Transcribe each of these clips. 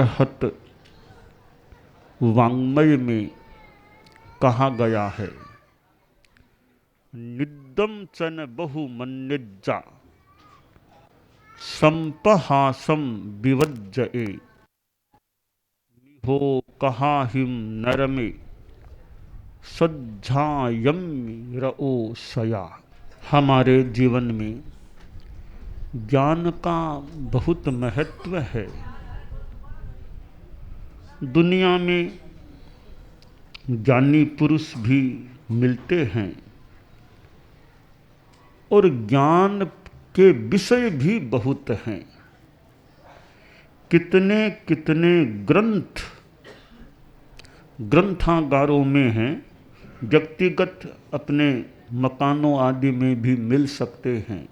अरहत वाङ्मय में कहा गया है, निद्दम चन बहु मन्यज्जा संपहासम विवज्जए हो कहा हिम नरमे सज्जायम रओ सया। हमारे जीवन में ज्ञान का बहुत महत्व है। दुनिया में ज्ञानी पुरुष भी मिलते हैं और ज्ञान के विषय भी बहुत हैं। कितने कितने ग्रंथागारों में हैं, व्यक्तिगत अपने मकानों आदि में भी मिल सकते हैं।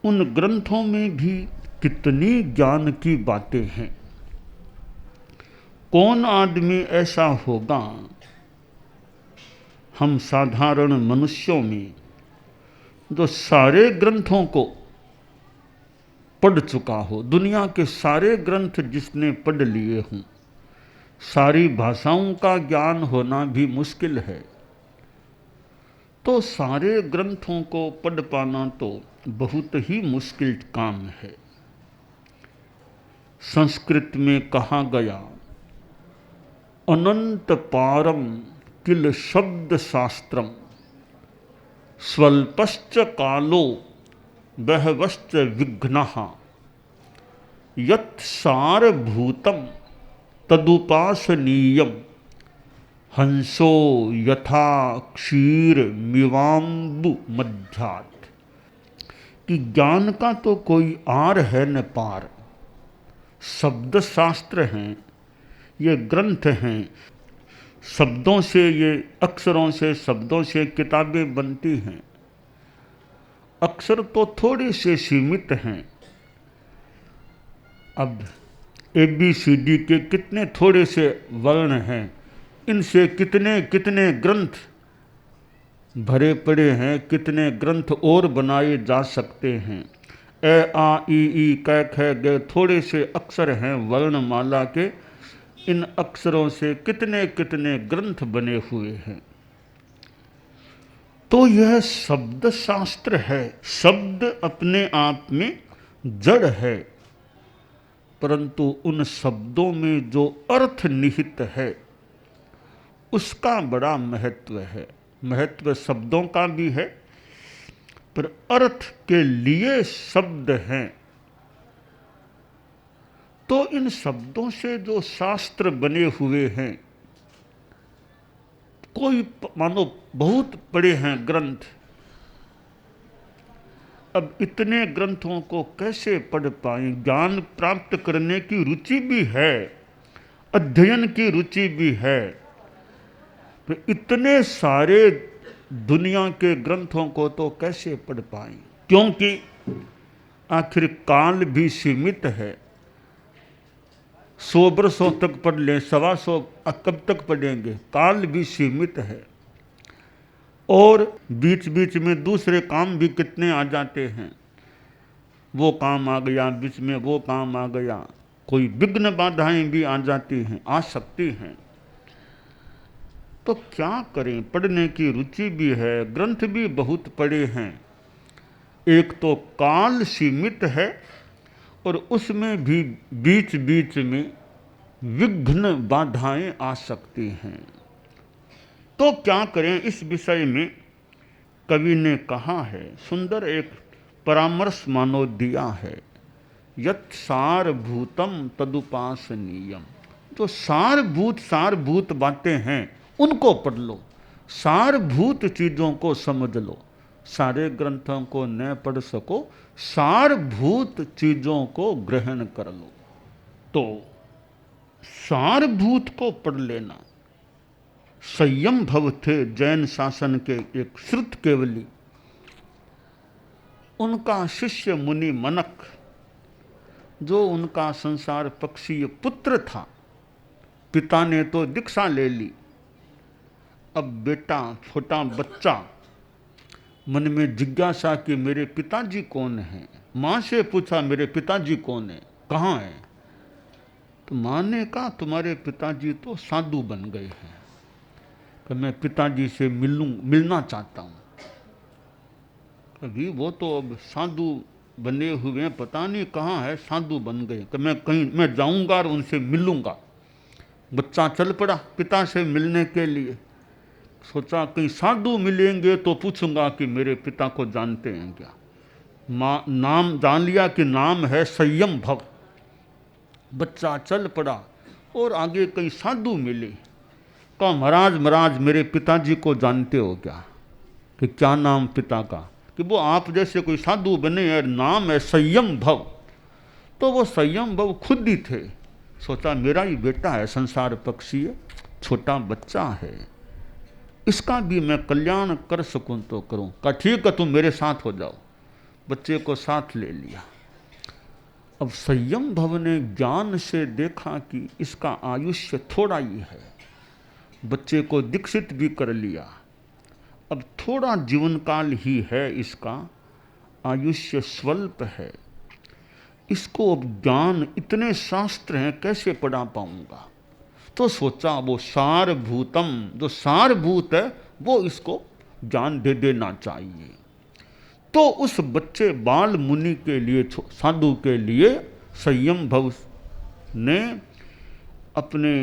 उन ग्रंथों में भी कितनी ज्ञान की बातें हैं। कौन आदमी ऐसा होगा हम साधारण मनुष्यों में जो सारे ग्रंथों को पढ़ चुका हो। दुनिया के सारे ग्रंथ जिसने पढ़ लिए हों, सारी भाषाओं का ज्ञान होना भी मुश्किल है। तो सारे ग्रंथों को पढ़ पाना तो बहुत ही मुश्किल काम है। संस्कृत में कहा गया, अनंत पारम किल शब्द शास्त्रम स्वल्पश्च कालो बहवश्च विघ्नः यत् सारभूतम तदुपासनीयम हंसो यथा क्षीर मिवाम्बु मध्यात्। कि ज्ञान का तो कोई आर है न पार। शब्द शास्त्र हैं, ये ग्रंथ हैं। शब्दों से, ये अक्षरों से, शब्दों से किताबें बनती हैं। अक्षर तो थोड़े से सीमित हैं। अब ABCD के कितने थोड़े से वर्ण हैं, इनसे कितने कितने ग्रंथ भरे पड़े हैं। कितने ग्रंथ और बनाए जा सकते हैं। A A I I क ख ग थोड़े से अक्षर हैं वर्णमाला के। इन अक्षरों से कितने कितने ग्रंथ बने हुए हैं। तो यह शब्द शास्त्र है। शब्द अपने आप में जड़ है, परंतु उन शब्दों में जो अर्थ निहित है उसका बड़ा महत्व है। महत्व शब्दों का भी है, पर अर्थ के लिए शब्द हैं। तो इन शब्दों से जो शास्त्र बने हुए हैं, कोई मानो बहुत बड़े हैं ग्रंथ। अब इतने ग्रंथों को कैसे पढ़ पाएं। ज्ञान प्राप्त करने की रुचि भी है, अध्ययन की रुचि भी है, तो इतने सारे दुनिया के ग्रंथों को तो कैसे पढ़ पाएं। क्योंकि आखिर काल भी सीमित है। 100 वर्षों तक पढ़ लें, 125 कब तक पढ़ेंगे। काल भी सीमित है और बीच बीच में दूसरे काम भी कितने आ जाते हैं। वो काम आ गया, बीच में वो काम आ गया। कोई विघ्न बाधाएं भी आ जाती हैं, आ सकती हैं। तो क्या करें। पढ़ने की रुचि भी है, ग्रंथ भी बहुत पढ़े हैं। एक तो काल सीमित है और उसमें भी बीच बीच में विघ्न बाधाएं आ सकती हैं। तो क्या करें। इस विषय में कवि ने कहा है, सुंदर एक परामर्श मानो दिया है, यत् सारभूतम तदुपासनीयम। जो सारभूत बातें हैं उनको पढ़ लो, सारभूत चीजों को समझ लो। सारे ग्रंथों को न पढ़ सको, सारभूत चीजों को ग्रहण कर लो। तो सारभूत को पढ़ लेना। संयम भव थे जैन शासन के एक श्रुत केवली। उनका शिष्य मुनि मनक, जो उनका संसार पक्षीय पुत्र था, पिता ने तो दीक्षा ले ली। अब बेटा, छोटा बच्चा, मन में जिज्ञासा कि मेरे पिताजी कौन हैं। माँ से पूछा, मेरे पिताजी कौन है, कहाँ है। तो माँ ने कहा तुम्हारे पिताजी तो साधु बन गए हैं, कि मैं पिताजी से मिलना चाहता हूँ। कभी वो तो अब साधु बने हुए हैं, पता नहीं कहाँ है, साधु बन गए, कि मैं जाऊँगा और उनसे मिलूँगा। बच्चा चल पड़ा पिता से मिलने के लिए। सोचा कहीं साधु मिलेंगे तो पूछूंगा कि मेरे पिता को जानते हैं क्या। माँ नाम जान लिया कि नाम है संयम भव। बच्चा चल पड़ा और आगे कई साधु मिले। कहा महाराज मेरे पिताजी को जानते हो क्या? कि क्या नाम पिता का? कि वो आप जैसे कोई साधु बने हैं, नाम है संयम भव। तो वो संयम भव खुद ही थे। सोचा मेरा ही बेटा है, संसार पक्षी है, छोटा बच्चा है, इसका भी मैं कल्याण कर सकूं तो करूं। कहा ठीक है तुम मेरे साथ हो जाओ। बच्चे को साथ ले लिया। अब संयम भव ने ज्ञान से देखा कि इसका आयुष्य थोड़ा ही है, बच्चे को दीक्षित भी कर लिया। अब थोड़ा जीवन काल ही है, इसका आयुष्य स्वल्प है, इसको अब ज्ञान, इतने शास्त्र हैं कैसे पढ़ा पाऊंगा। तो सोचा वो सारभूतम, जो सारभूत है वो इसको ज्ञान दे देना चाहिए। तो उस बच्चे बाल मुनि के लिए, साधु के लिए संयम भव ने अपने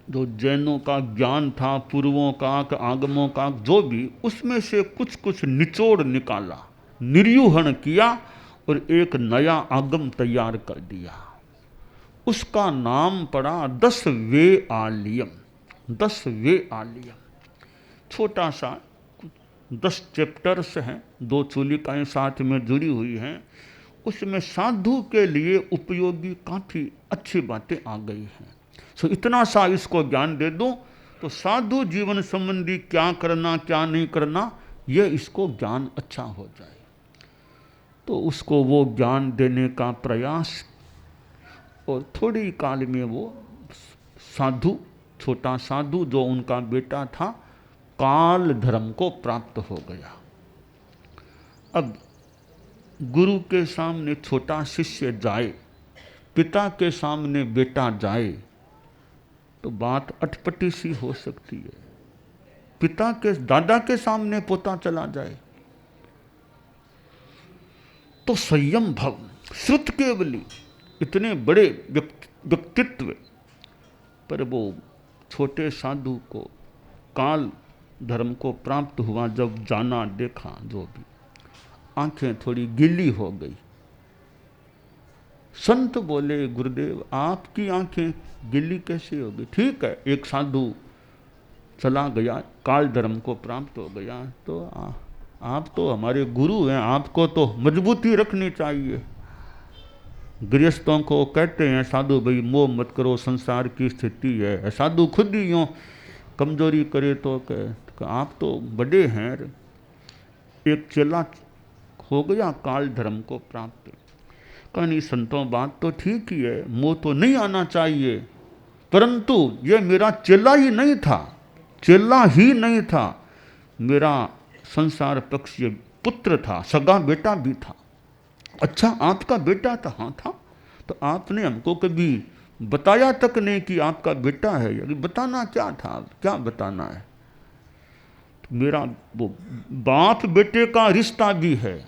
जो जैनों का ज्ञान था, पूर्वों का, आगमों का, जो भी, उसमें से कुछ कुछ निचोड़ निकाला, निर्यूहण किया और एक नया आगम तैयार कर दिया। उसका नाम पड़ा 10 वे आलियम। 10 वे आलियम छोटा सा, 10 चैप्टर्स हैं, 2 चूलिकाएँ साथ में जुड़ी हुई हैं। उसमें साधु के लिए उपयोगी काफ़ी अच्छी बातें आ गई हैं। सो इतना सा इसको ज्ञान दे दूं तो साधु जीवन संबंधी क्या करना क्या नहीं करना, ये इसको ज्ञान अच्छा हो जाए। तो उसको वो ज्ञान देने का प्रयास, और थोड़ी काल में वो साधु, छोटा साधु जो उनका बेटा था, काल धर्म को प्राप्त हो गया। अब गुरु के सामने छोटा शिष्य जाए, पिता के सामने बेटा जाए, तो बात अटपटी सी हो सकती है। पिता के, दादा के सामने पोता चला जाए तो संयम भव, श्रुत केवली, इतने बड़े व्यक्तित्व, पर वो छोटे साधु को काल धर्म को प्राप्त हुआ, जब जाना देखा, जो भी, आंखें थोड़ी गीली हो गई। संत बोले गुरुदेव आपकी आंखें गीली कैसे हो गई? ठीक है, एक साधु चला गया, काल धर्म को प्राप्त हो गया, तो आप तो हमारे गुरु हैं, आपको तो मजबूती रखनी चाहिए। गृहस्थों को कहते हैं साधु भाई मोह मत करो, संसार की स्थिति है। साधु खुद ही यूँ कमजोरी करे तो कहे आप तो बड़े हैं। एक चेला हो गया काल धर्म को प्राप्त। कहानी संतों बात तो ठीक ही है, मोह तो नहीं आना चाहिए, परंतु ये मेरा चेला ही नहीं था, चेला ही नहीं था, मेरा संसार पक्षीय पुत्र था, सगा बेटा भी था। अच्छा आपका बेटा था? हाँ था। तो आपने हमको कभी बताया तक नहीं कि आपका बेटा है, यानी बताना क्या था, क्या बताना है। तो मेरा वो बाप बेटे का रिश्ता भी है,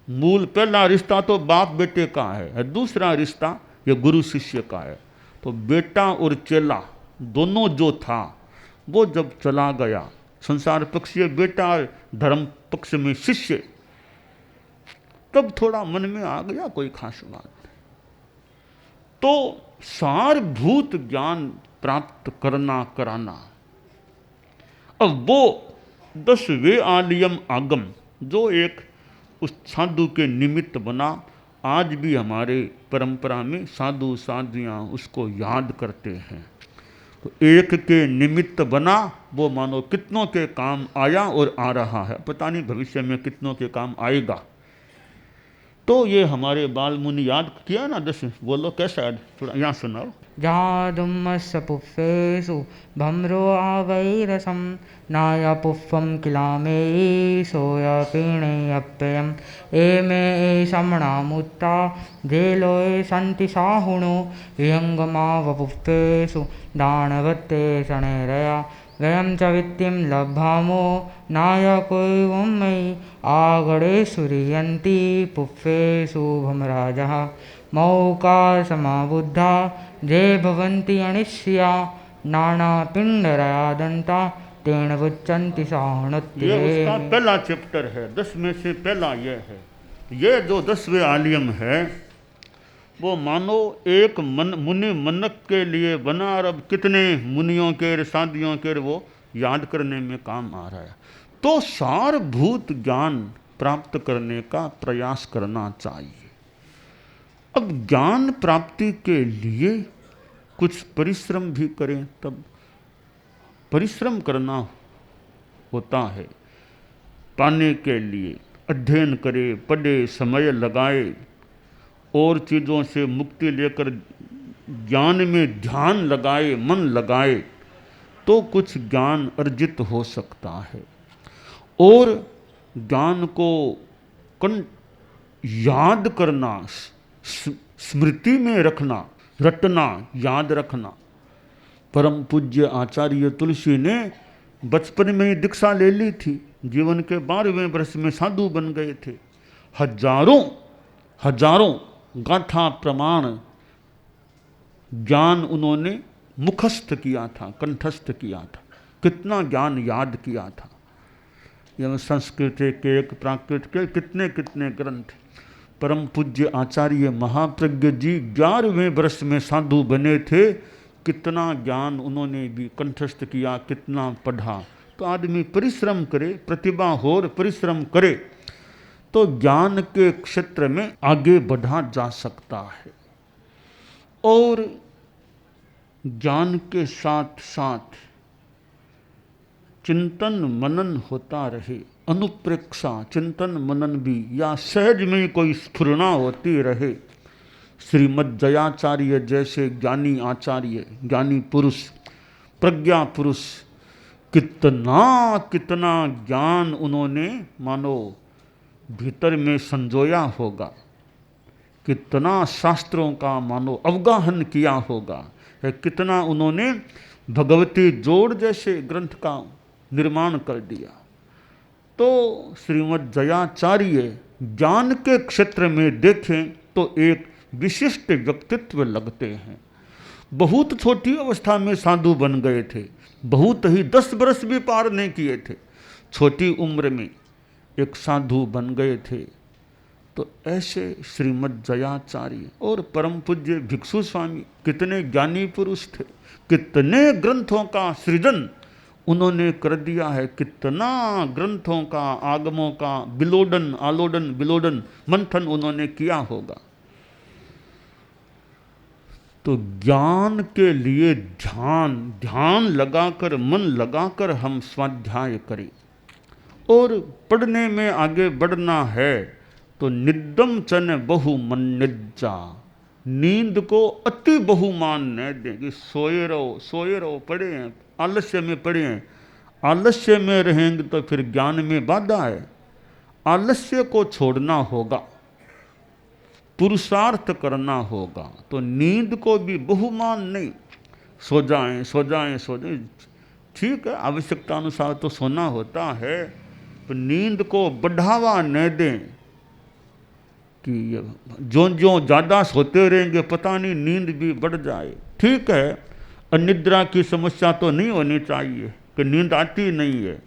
मूल पहला रिश्ता तो बाप बेटे का है, दूसरा रिश्ता ये गुरु शिष्य का है। तो बेटा और चेला दोनों जो था, वो जब चला गया, संसार पक्ष में बेटा और धर्म पक्ष में शिष्य, तब थोड़ा मन में आ गया कोई खास बात। तो सारभूत ज्ञान प्राप्त करना कराना। अब वो 10 वे आलियम आगम जो एक उस साधु के निमित्त बना, आज भी हमारे परंपरा में साधु साधुयाँ उसको याद करते हैं। तो एक के निमित्त बना, वो मानो कितनों के काम आया और आ रहा है, पता नहीं भविष्य में कितनों के काम आएगा। तो ये हमारे बाल मुनि याद किया ना 10, बोलो कैसा है, थोड़ा यहाँ सुनाओ। जादुम्मस्य पुष्पेषु भ्रमरो आवैरसं नाय पुष्पं किलामेयी सोयपीणेऽप्ययम् एमे एषमणामुत्ता धेलोये सन्ति साहुणो विहङ्गमावपुष्पेषु दानवत्ते शनैरया वयं च वित्तिं लब्धामो नायकैवं मयि आगणेषुरियन्ति पुष्पेषु भ्रमराजः मौका समाबुद्धा जे भवन्ति अनिश्या नानापिण्डरया दन्ता तेन बुच्चन्ति ये साहुणत्ते। उसका पहला चैप्टर है, 10 में से पहला ये है। ये जो 10वें आलियम है वो मानो एक मुनि मनक के लिए बना, और अब कितने मुनियों के साधियों के वो याद करने में काम आ रहा है। तो सारभूत ज्ञान प्राप्त करने का प्रयास करना चाहिए। अब ज्ञान प्राप्ति के लिए कुछ परिश्रम भी करें, तब परिश्रम करना होता है। पाने के लिए अध्ययन करे, पढ़े, समय लगाए, और चीज़ों से मुक्ति लेकर ज्ञान में ध्यान लगाए, मन लगाए, तो कुछ ज्ञान अर्जित हो सकता है। और ज्ञान को याद करना, स्मृति में रखना, रटना, याद रखना। परम पूज्य आचार्य तुलसी ने बचपन में ही दीक्षा ले ली थी, जीवन के 12वें वर्ष में साधु बन गए थे। हजारों गाथा प्रमाण ज्ञान उन्होंने मुखस्थ किया था, कंठस्थ किया था। कितना ज्ञान याद किया था। यह संस्कृत के, एक प्राकृत के, कितने कितने ग्रंथ। परम पूज्य आचार्य महाप्रज्ञ जी 11वें वर्ष में साधु बने थे। कितना ज्ञान उन्होंने भी कंठस्थ किया, कितना पढ़ा। तो आदमी परिश्रम करे, प्रतिभा हो और परिश्रम करे तो ज्ञान के क्षेत्र में आगे बढ़ा जा सकता है। और ज्ञान के साथ साथ चिंतन मनन होता रहे, अनुप्रेक्षा चिंतन मनन भी, या सहज में कोई स्फुरना होती रहे। श्रीमद् जयाचार्य जैसे ज्ञानी आचार्य, ज्ञानी पुरुष, प्रज्ञा पुरुष, कितना ज्ञान उन्होंने मानो भीतर में संजोया होगा, कितना शास्त्रों का मानो अवगाहन किया होगा, कितना उन्होंने भगवती जोड़ जैसे ग्रंथ का निर्माण कर दिया। तो श्रीमद् जयाचार्य ज्ञान के क्षेत्र में देखें तो एक विशिष्ट व्यक्तित्व लगते हैं। बहुत छोटी अवस्था में साधु बन गए थे, बहुत ही 10 वर्ष भी पार नहीं किए थे, छोटी उम्र में एक साधु बन गए थे। तो ऐसे श्रीमद् जयाचार्य और परम पूज्य भिक्षु स्वामी कितने ज्ञानी पुरुष थे, कितने ग्रंथों का सृजन उन्होंने कर दिया है, कितना ग्रंथों का, आगमों का बिलोडन, आलोडन, बिलोडन, मंथन उन्होंने किया होगा। तो ज्ञान के लिए ध्यान लगाकर, मन लगाकर हम स्वाध्याय करें। और पढ़ने में आगे बढ़ना है तो निद्दम चन बहुमन्यज्जा, नींद को अति बहुमान न दें कि सोए रहो, पढ़े हैं, आलस्य में पढ़े हैं। आलस्य में रहेंगे तो फिर ज्ञान में बाधा है। आलस्य को छोड़ना होगा, पुरुषार्थ करना होगा। तो नींद को भी बहुमान नहीं, सो जाएं, ठीक है, आवश्यकता अनुसार तो सोना होता है, तो नींद को बढ़ावा न दें कि जो ज़्यादा सोते रहेंगे पता नहीं नींद भी बढ़ जाए। ठीक है, अनिद्रा की समस्या तो नहीं होनी चाहिए कि नींद आती नहीं है,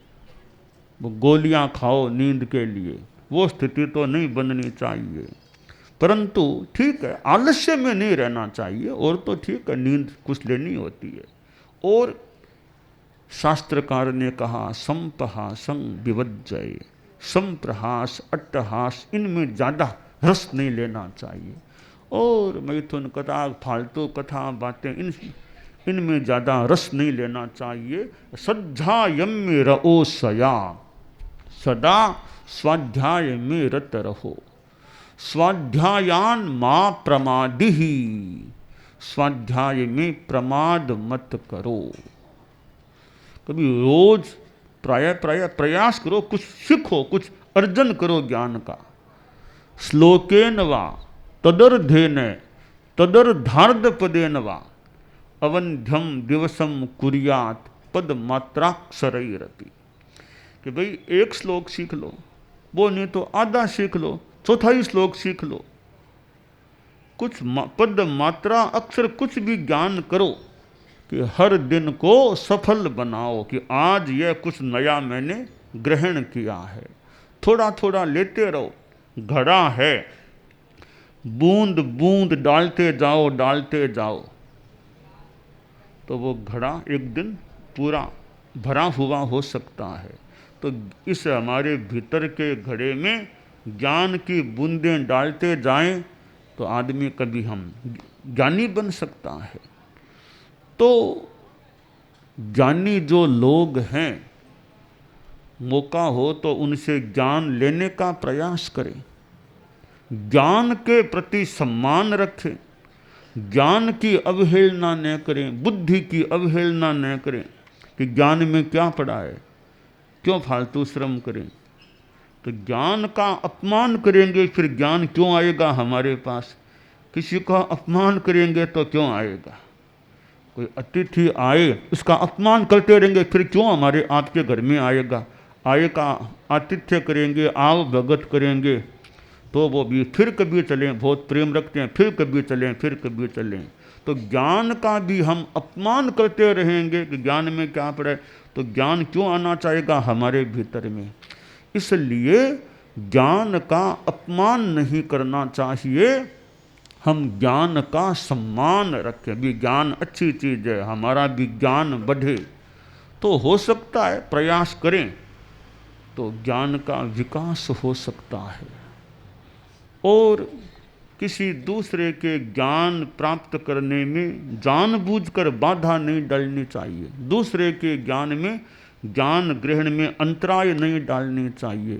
वो गोलियां खाओ नींद के लिए, वो स्थिति तो नहीं बननी चाहिए। परंतु ठीक है, आलस्य में नहीं रहना चाहिए, और तो ठीक है, नींद कुछ लेनी होती है। और शास्त्रकार ने कहा संपहासं विवज्जय, संप्रहास, अट्टहास, इनमें ज़्यादा रस नहीं लेना चाहिए। और मैथुन कथा, फालतू कथा, बातें, इनमें ज़्यादा रस नहीं लेना चाहिए। सद्ध्यायम्य रहो सया, सदा स्वाध्याय में रत रहो। स्वाध्यायान मां प्रमादिहि, स्वाध्याय में प्रमाद मत करो। कभी रोज प्रयास करो, कुछ सीखो, कुछ अर्जन करो ज्ञान का। श्लोकेन वा तदर्धेन तदर्धार्ध पदेन वा अवंध्यम दिवसम कुर्यात पद मात्राक्षरैरपि। कि भाई एक श्लोक सीख लो, वो नहीं तो आधा सीख लो, चौथाई श्लोक सीख लो, कुछ पद मात्रा अक्षर कुछ भी ज्ञान करो कि हर दिन को सफल बनाओ कि आज यह कुछ नया मैंने ग्रहण किया है। थोड़ा थोड़ा लेते रहो, घड़ा है, बूंद बूंद डालते जाओ डालते जाओ तो वो घड़ा एक दिन पूरा भरा हुआ हो सकता है। तो इस हमारे भीतर के घड़े में ज्ञान की बूंदें डालते जाएं तो आदमी कभी हम ज्ञानी बन सकता है। तो ज्ञानी जो लोग हैं, मौका हो तो उनसे ज्ञान लेने का प्रयास करें, ज्ञान के प्रति सम्मान रखें, ज्ञान की अवहेलना न करें, बुद्धि की अवहेलना न करें कि ज्ञान में क्या पड़ा है, क्यों फालतू श्रम करें। तो ज्ञान का अपमान करेंगे फिर ज्ञान क्यों आएगा हमारे पास। किसी का अपमान करेंगे तो क्यों आएगा। कोई अतिथि आए उसका अपमान करते रहेंगे फिर क्यों हमारे आपके घर में आएगा। आएगा, आतिथ्य करेंगे, आव भगत करेंगे तो वो भी फिर कभी चलें, बहुत प्रेम रखते हैं, फिर कभी चलें, फिर कभी चलें। तो ज्ञान का भी हम अपमान करते रहेंगे कि ज्ञान में क्या पड़े, तो ज्ञान क्यों आना चाहेगा हमारे भीतर में। इसलिए ज्ञान का अपमान नहीं करना चाहिए, हम ज्ञान का सम्मान रखें। भी ज्ञान अच्छी चीज़ है, हमारा भी ज्ञान बढ़े तो हो सकता है, प्रयास करें तो ज्ञान का विकास हो सकता है। और किसी दूसरे के ज्ञान प्राप्त करने में जानबूझकर बाधा नहीं डालनी चाहिए, दूसरे के ज्ञान में ज्ञान ग्रहण में अंतराय नहीं डालनी चाहिए।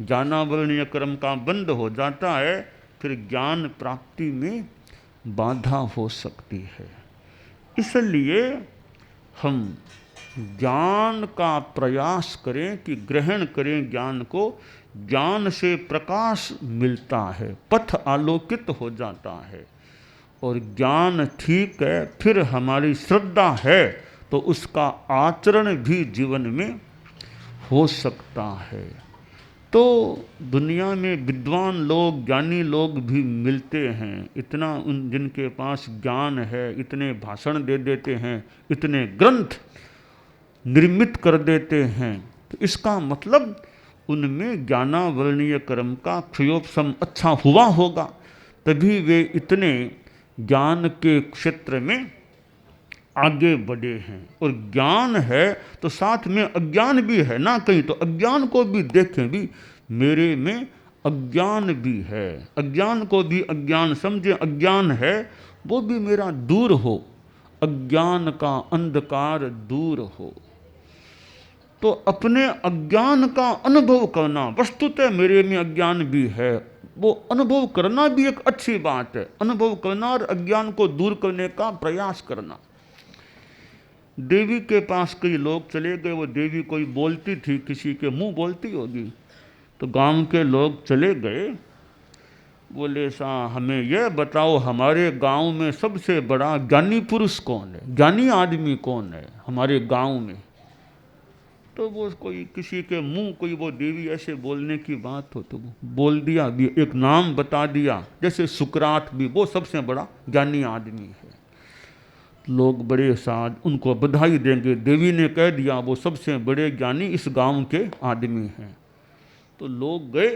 ज्ञानावरणीय कर्म का बंद हो जाता है, फिर ज्ञान प्राप्ति में बाधा हो सकती है। इसलिए हम ज्ञान का प्रयास करें कि ग्रहण करें ज्ञान को। ज्ञान से प्रकाश मिलता है, पथ आलोकित हो जाता है। और ज्ञान ठीक है, फिर हमारी श्रद्धा है तो उसका आचरण भी जीवन में हो सकता है। तो दुनिया में विद्वान लोग, ज्ञानी लोग भी मिलते हैं, इतना उन जिनके पास ज्ञान है, इतने भाषण दे देते हैं, इतने ग्रंथ निर्मित कर देते हैं। तो इसका मतलब उनमें ज्ञानावरणीय कर्म का क्षयोपशम अच्छा हुआ होगा, तभी वे इतने ज्ञान के क्षेत्र में आगे बढ़े हैं। और ज्ञान है तो साथ में अज्ञान भी है ना, कहीं तो अज्ञान को भी देखें, भी मेरे में अज्ञान भी है, अज्ञान को भी अज्ञान समझे, अज्ञान है वो भी मेरा दूर हो, अज्ञान का अंधकार दूर हो। तो अपने अज्ञान का अनुभव करना, वस्तुतः मेरे में अज्ञान भी है, वो अनुभव करना भी एक अच्छी बात है। अनुभव करना और अज्ञान को दूर करने का प्रयास करना। देवी के पास कई लोग चले गए, वो देवी कोई बोलती थी, किसी के मुंह बोलती होगी, तो गांव के लोग चले गए, बोले सा हमें यह बताओ हमारे गांव में सबसे बड़ा ज्ञानी पुरुष कौन है, ज्ञानी आदमी कौन है हमारे गांव में। तो वो कोई किसी के मुंह कोई वो देवी ऐसे बोलने की बात हो तो वो बोल दिया, भी एक नाम बता दिया, जैसे सुकरात भी वो सबसे बड़ा ज्ञानी आदमी है। लोग बड़े साथ उनको बधाई देंगे, देवी ने कह दिया वो सबसे बड़े ज्ञानी इस गांव के आदमी हैं। तो लोग गए,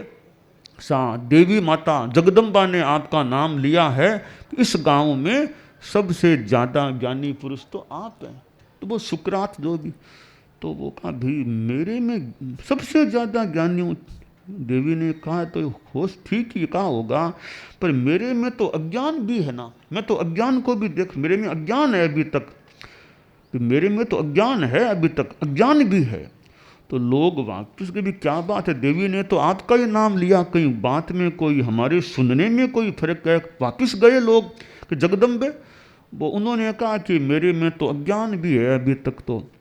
देवी माता जगदम्बा ने आपका नाम लिया है, इस गांव में सबसे ज़्यादा ज्ञानी पुरुष तो आप हैं। तो वो सुकरात जो भी, तो वो कहा भी मेरे में सबसे ज़्यादा ज्ञानी हूँ। देवी ने कहा तो होश ठीक ही कहा होगा, पर मेरे में तो अज्ञान भी है ना, मैं तो अज्ञान को भी देख, मेरे में अज्ञान है अभी तक, मेरे में तो अज्ञान है अभी तक, अज्ञान भी है। तो लोग वापस के भी क्या बात है, देवी ने तो आपका ही नाम लिया, कहीं बात में कोई हमारे सुनने में कोई फर्क है। वापस गए लोग कि जगदम्बे, वो उन्होंने कहा कि मेरे में तो अज्ञान भी है अभी तक। तो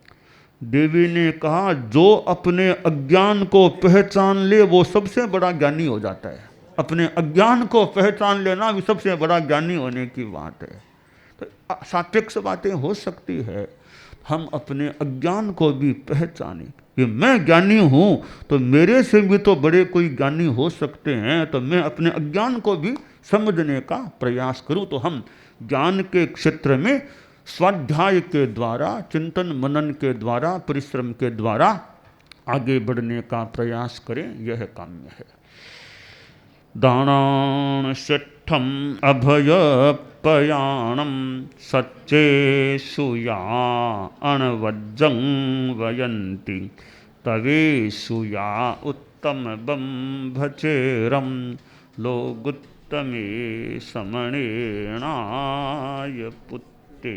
देवी ने कहा जो अपने अज्ञान को पहचान ले वो सबसे बड़ा ज्ञानी हो जाता है। अपने अज्ञान को पहचान लेना भी सबसे बड़ा ज्ञानी होने की बात है। तो सापेक्ष बातें हो सकती है, हम अपने अज्ञान को भी पहचानें कि मैं ज्ञानी हूँ, तो मेरे से भी तो बड़े कोई ज्ञानी हो सकते हैं, तो मैं अपने अज्ञान को भी समझने का प्रयास करूँ। तो हम ज्ञान के क्षेत्र में स्वाध्याय के द्वारा, चिंतन मनन के द्वारा, परिश्रम के द्वारा आगे बढ़ने का प्रयास करें, यह काम्य है। दानान शिष्ठम अभयपयाणम सच्चेषु या अणवज्जं वयन्ति तवेषु या उत्तमबम्भचेरं लोगुत्तमे समणेनाय पुत्ते।